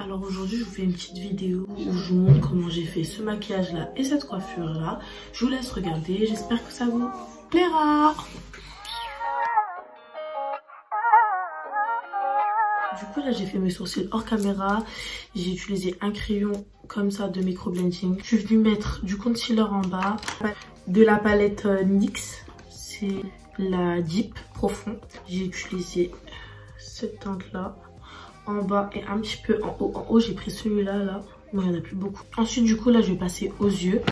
Alors aujourd'hui je vous fais une petite vidéo où je vous montre comment j'ai fait ce maquillage là et cette coiffure là. Je vous laisse regarder, j'espère que ça vous plaira. Du coup là j'ai fait mes sourcils hors caméra. J'ai utilisé un crayon comme ça de micro-blending. Je suis venue mettre du concealer en bas. De la palette NYX, c'est la Deep Profond. J'ai utilisé cette teinte là en bas et un petit peu en haut. En haut j'ai pris celui-là là. Bon, il n'y en a plus beaucoup. Ensuite du coup là je vais passer aux yeux.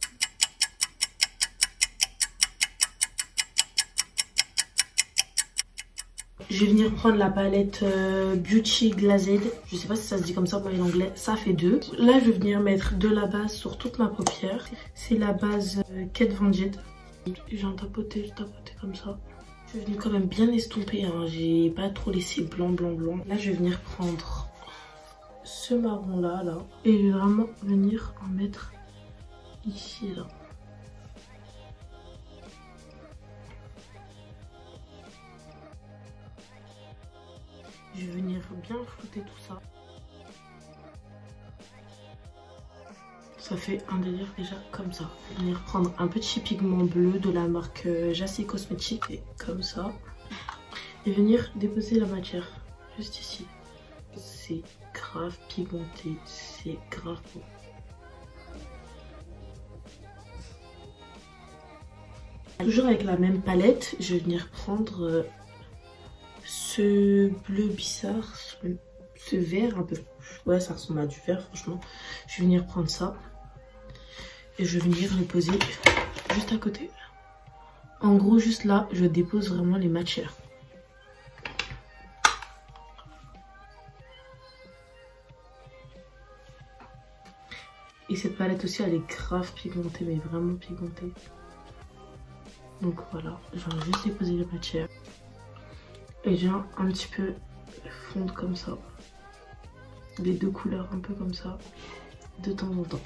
Je vais venir prendre la palette Beauty Glazed. Je sais pas si ça se dit comme ça pour l'anglais. Ça fait 2. Là, je vais venir mettre de la base sur toute ma paupière. C'est la base Kate Von D. J'ai tapoté comme ça. Je vais venir quand même bien estomper. Hein. J'ai pas trop laissé blanc. Là, je vais venir prendre ce marron là. Et je vais vraiment venir en mettre ici là. Je vais venir bien flouter tout ça. Ça fait un délire déjà comme ça. Je vais venir prendre un petit pigment bleu de la marque Jassy Cosmetics. Et comme ça. Et venir déposer la matière. Juste ici. C'est grave pigmenté. C'est grave beau. Toujours avec la même palette, je vais venir prendre... ce bleu bizarre, ce vert un peu, ouais ça ressemble à du vert franchement. Je vais venir prendre ça et je vais venir le poser juste à côté. En gros juste là, je dépose vraiment les matières. Et cette palette aussi elle est grave pigmentée, mais vraiment pigmentée. Donc voilà, je vais juste déposer les matières. Et je viens un petit peu fondre comme ça. Les deux couleurs un peu comme ça. De temps en temps.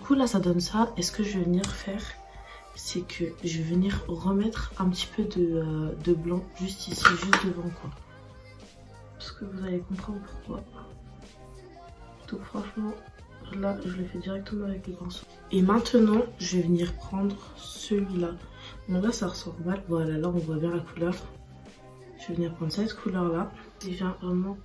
Du coup là ça donne ça. Et ce que je vais venir faire, c'est que je vais venir remettre un petit peu de blanc juste ici, juste devant quoi. Parce que vous allez comprendre pourquoi. Donc franchement, là je le fais directement avec le pinceau. Et maintenant je vais venir prendre celui-là. Donc là ça ressort mal, voilà, là on voit bien la couleur. Je vais venir prendre cette couleur là et je viens vraiment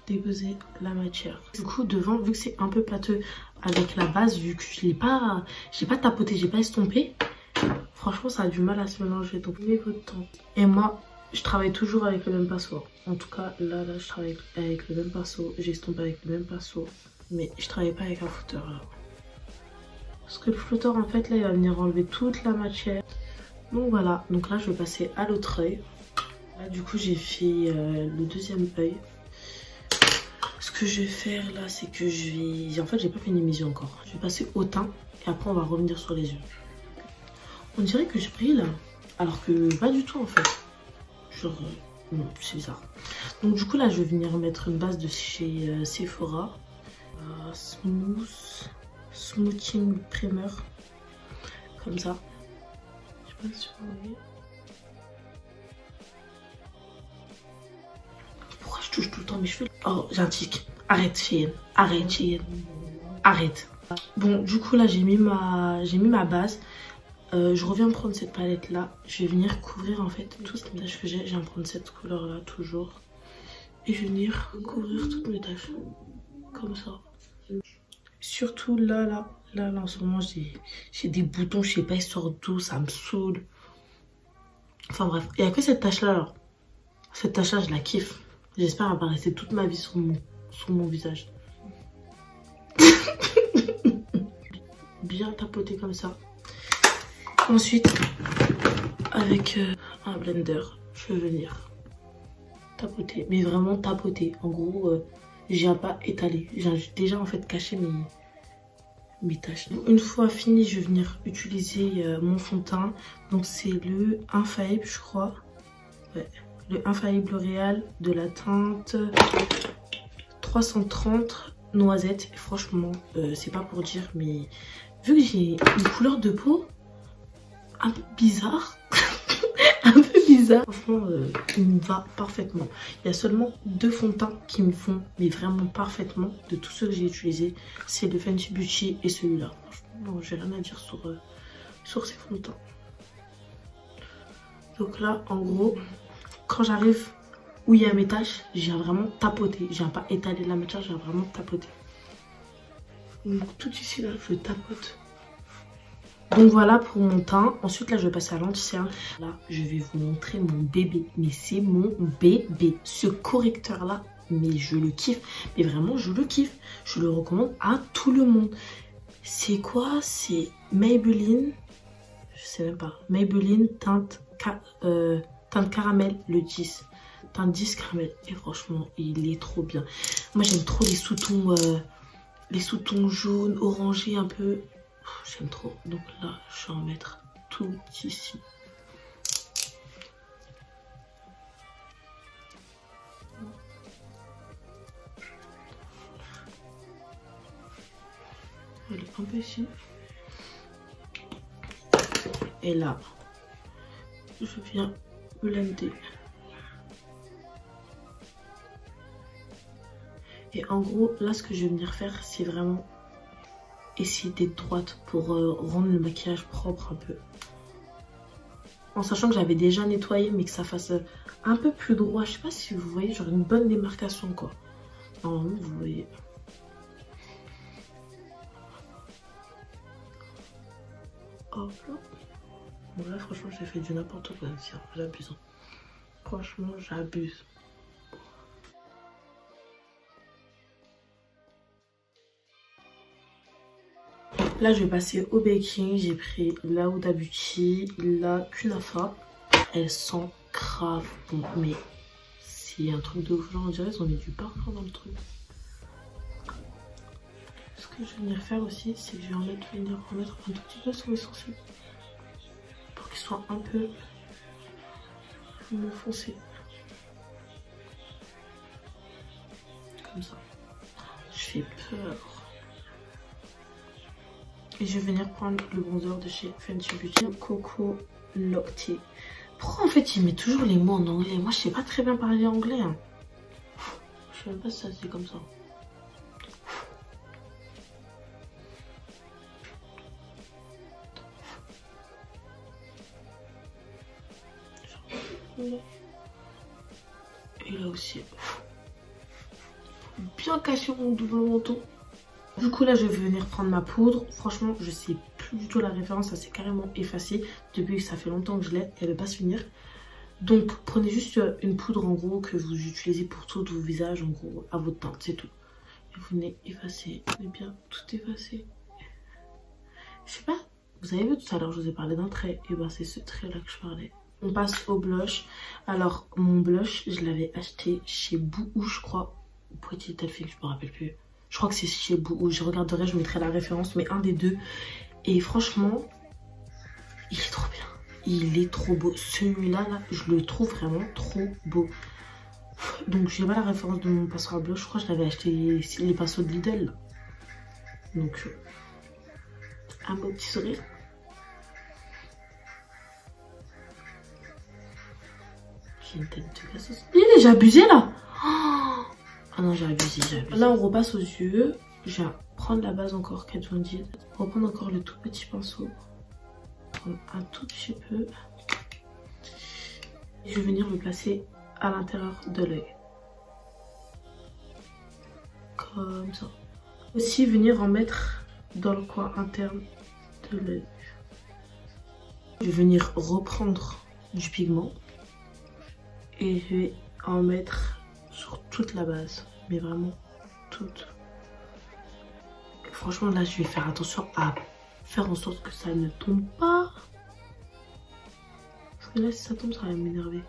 déposer la matière. Du coup devant, vu que c'est un peu pâteux avec la base, vu que j'ai pas tapoté, j'ai pas estompé, franchement ça a du mal à se mélanger, donc prenez votre temps. Et moi je travaille toujours avec le même pinceau. En tout cas là je travaille avec le même pinceau, j'estompe avec le même pinceau, mais je travaille pas avec un fouteur là. Parce que le flouteur en fait là il va venir enlever toute la matière. Donc voilà, donc là je vais passer à l'autre œil. Là du coup j'ai fait le deuxième œil. Ce que je vais faire là c'est que je vais... En fait j'ai pas fini mes yeux encore. Je vais passer au teint et après on va revenir sur les yeux. On dirait que je brille là. Alors que pas du tout en fait. Genre non c'est bizarre. Donc du coup là je vais venir mettre une base de chez Sephora. Smoothing Primer. Comme ça. Je sais pas si vous voyez. Pourquoi je touche tout le temps mes cheveux? Oh, j'ai un tic. Arrête, Cheyenne. Arrête, Cheyenne. Arrête. Bon, du coup, là, j'ai mis ma base. Je reviens prendre cette palette là. Je vais venir couvrir en fait toutes les taches que j'ai. Je viens prendre cette couleur là, toujours. Et je vais venir couvrir toutes mes taches. Comme ça. Surtout là en ce moment j'ai des boutons, je sais pas, ils sortent d'où, ça me saoule. Enfin bref, il n'y a que cette tache là. Cette tache là je la kiffe. J'espère qu'elle va rester toute ma vie sur mon visage. Bien tapoter comme ça. Ensuite avec un blender, je vais venir tapoter, mais vraiment tapoter. En gros j'ai pas étalé, j'ai déjà en fait caché mes taches. Donc, une fois fini, je vais venir utiliser mon fond de teint. Donc c'est le Infaillible je crois. Ouais, le Infaillible L'Oréal de la teinte 330 noisette. Et franchement, c'est pas pour dire, mais vu que j'ai une couleur de peau un peu bizarre, bizarre. Franchement, il me va parfaitement. Il y a seulement 2 fonds de teint qui me font, mais vraiment parfaitement, de tous ceux que j'ai utilisés. C'est le Fenty Beauty et celui-là. Franchement, j'ai rien à dire sur ces fonds de teint. Donc là, en gros, quand j'arrive où il y a mes taches, je viens vraiment tapoter. Je viens pas étaler la matière, je viens vraiment tapoter. Donc tout ici, là, je tapote. Donc voilà pour mon teint. Ensuite, là, je vais passer à l'anti-cerne. Là, je vais vous montrer mon bébé. Mais c'est mon bébé. Ce correcteur-là, mais je le kiffe. Mais vraiment, je le kiffe. Je le recommande à tout le monde. C'est quoi? C'est Maybelline. Je sais même pas. Maybelline teinte caramel, le 10. Teinte 10 caramel. Et franchement, il est trop bien. Moi, j'aime trop les sous-tons jaunes, orangés un peu. J'aime trop. Donc là, je vais en mettre tout ici. Elle est un peu ici. Et là, je viens blender. Et en gros, là, ce que je vais venir faire, c'est vraiment essayer d'être droite pour rendre le maquillage propre un peu. En sachant que j'avais déjà nettoyé, mais que ça fasse un peu plus droit. Je sais pas si vous voyez, genre une bonne démarcation, quoi. Normalement, vous voyez. Hop là. Bon là, franchement, j'ai fait du n'importe quoi ici. J'abuse. Franchement, j'abuse. Là, je vais passer au baking. J'ai pris la Huda Beauty, la Kunafa. Elles sont grave bon. Mais c'est un truc de ouf. Genre, on dirait qu'ils ont mis du parfum dans le truc. Ce que je vais venir faire aussi, c'est que je vais venir remettre un tout petit peu sur mes sourcils. Pour qu'ils soient un peu foncés. Comme ça. Je fais peur. Et je vais venir prendre le bronzer de chez Fenty Beauty, Coco Locté. Pourquoi en fait il met toujours les mots en anglais? Moi je sais pas très bien parler anglais. Hein. Je sais même pas si ça se dit comme ça. Et là aussi. Bien caché mon double menton. Du coup là je vais venir prendre ma poudre. Franchement je sais plus du tout la référence, ça s'est carrément effacé depuis que ça fait longtemps que je l'ai, elle ne veut pas se finir. Donc prenez juste une poudre en gros que vous utilisez pour tous vos visages en gros à votre teinte, c'est tout. Et vous venez effacer, vous venez bien tout effacer. Je sais pas, vous avez vu tout à l'heure je vous ai parlé d'un trait, et ben c'est ce trait là que je parlais. On passe au blush. Alors mon blush je l'avais acheté chez Boohoo je crois, ou Pretty Little Thing, je me rappelle plus. Je crois que c'est chez Boohoo, je regarderai, je mettrai la référence, mais un des deux. Et franchement, il est trop bien. Il est trop beau. Celui-là, là, je le trouve vraiment trop beau. Donc, j'ai pas la référence de mon pinceau à blush. Je crois que je l'avais acheté les pinceaux de Lidl. Là. Donc, un beau petit sourire. J'ai une tête de cassos. J'ai abusé là. Ah non, j'ai abusé, Là, on repasse aux yeux. Je vais prendre la base encore, Kat Von D. Reprendre encore le tout petit pinceau. Prendre un tout petit peu. Et je vais venir le placer à l'intérieur de l'œil. Comme ça. Aussi, venir en mettre dans le coin interne de l'œil. Je vais venir reprendre du pigment. Et je vais en mettre sur toute la base, mais vraiment toute. Franchement là je vais faire attention à faire en sorte que ça ne tombe pas. Parce que là si ça tombe ça va m'énerver.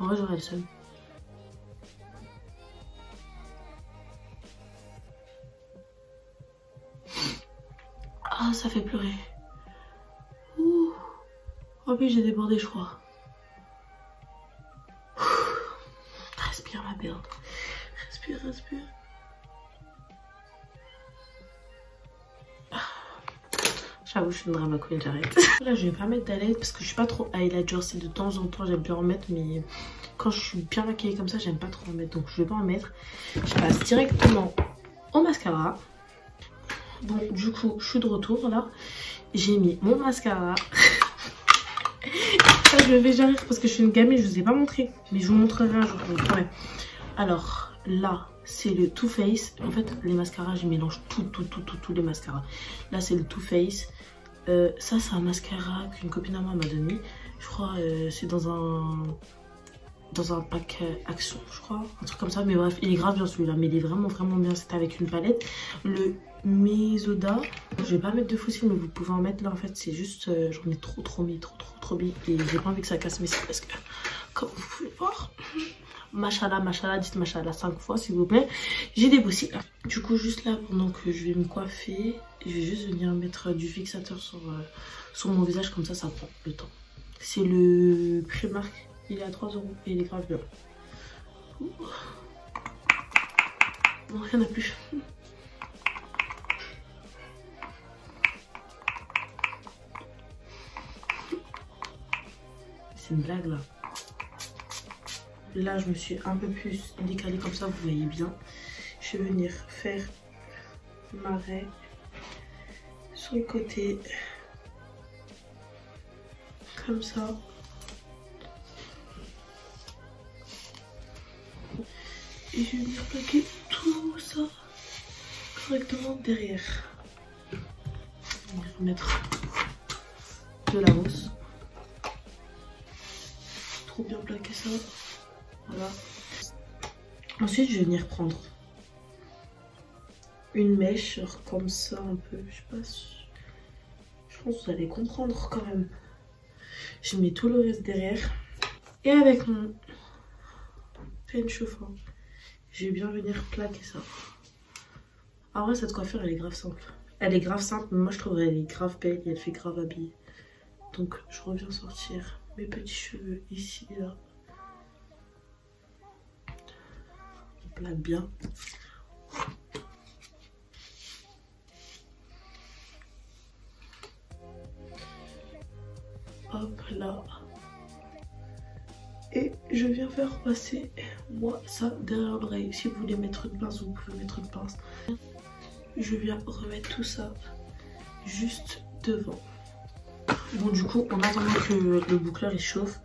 En vrai j'aurais le seum. Ah, ça fait pleurer. Ouh. Oh oui, j'ai débordé, je crois. Respire, ma belle. Respire, respire. J'avoue, je suis une drama queen, j'arrête. Là, je vais pas mettre d'highlight parce que je suis pas trop highlighter. C'est de temps en temps, j'aime bien en mettre, mais quand je suis bien maquillée comme ça, j'aime pas trop en mettre. Donc, je vais pas en mettre. Je passe directement au mascara. Bon, du coup, je suis de retour là. J'ai mis mon mascara. Ça, je vais déjà rire parce que je suis une gamine, je vous ai pas montré. Mais je vous montrerai un jour. Ouais. Alors, là, c'est le Too Faced. En fait, les mascaras, je mélange tous les mascaras. Là, c'est le Too Faced. Ça, c'est un mascara qu'une copine à moi m'a donné. Je crois c'est dans un pack Action, je crois. Un truc comme ça. Mais bref, il est grave bien celui-là. Mais il est vraiment bien. C'était avec une palette. Le Mesoda. Je vais pas mettre de fossile, mais vous pouvez en mettre là. En fait, c'est juste... j'en ai trop mis. Et j'ai pas envie que ça casse mes cils parce que, comme vous pouvez voir... Machallah, dites machallah 5 fois s'il vous plaît. J'ai des beaux cils. Du coup, juste là, pendant que je vais me coiffer, je vais juste venir mettre du fixateur sur mon visage. Comme ça prend le temps. C'est le Primark. Il est à 3 € et il est grave bien. Bon, rien n'a plus. C'est une blague là. Là, je me suis un peu plus décalée comme ça, vous voyez bien. Je vais venir faire ma raie sur le côté. Comme ça. Et je vais venir plaquer tout ça correctement derrière. Je vais venir mettre de la mousse. Trop bien plaquer ça. Voilà. Ensuite, je vais venir prendre une mèche, genre comme ça un peu. Je sais pas si... Je pense que vous allez comprendre quand même. Je mets tout le reste derrière. Et avec mon pen chauffant, je vais bien venir plaquer ça. En vrai, cette coiffure, elle est grave simple. Elle est grave simple, mais moi, je trouve qu'elle est grave belle et elle fait grave habillée. Donc, je reviens sortir mes petits cheveux ici et là. Plaque bien. Hop là. Et je viens faire passer moi ça derrière l'oreille. Si vous voulez mettre une pince, vous pouvez mettre une pince. Je viens remettre tout ça juste devant. Bon, du coup, en attendant que le boucleur il chauffe,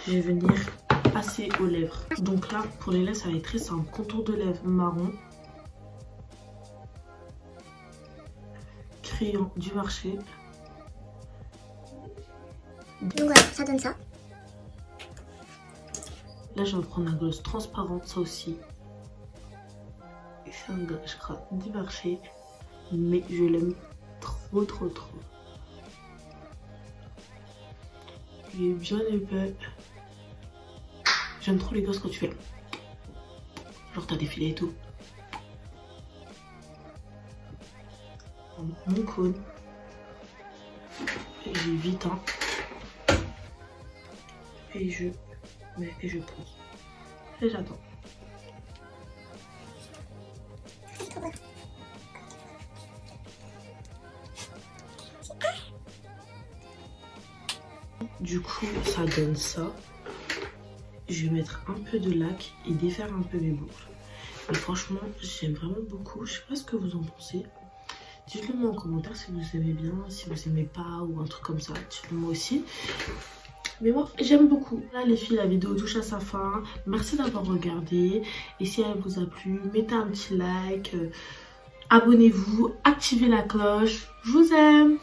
je vais venir passer aux lèvres. Donc là, pour les lèvres, ça va être très simple. Contour de lèvres marron. Crayon du marché. Donc voilà, ça donne ça. Là, je vais prendre un gloss transparent, ça aussi. C'est un gloss, je crois, du marché. Mais je l'aime trop. Il est bien épais. J'aime trop les glosses quand tu fais. Genre, t'as défilé et tout. Mon cône. J'ai 8 ans. Et je mets et je pose. Et j'attends. Du coup, ça donne ça. Je vais mettre un peu de lac et défaire un peu mes boucles. Et franchement, j'aime vraiment beaucoup. Je sais pas ce que vous en pensez. Dites-le moi en commentaire si vous aimez bien, si vous aimez pas ou un truc comme ça. Dites-le moi aussi. Mais moi, j'aime beaucoup. Là, les filles, la vidéo touche à sa fin. Merci d'avoir regardé. Et si elle vous a plu, mettez un petit like. Abonnez-vous, activez la cloche. Je vous aime.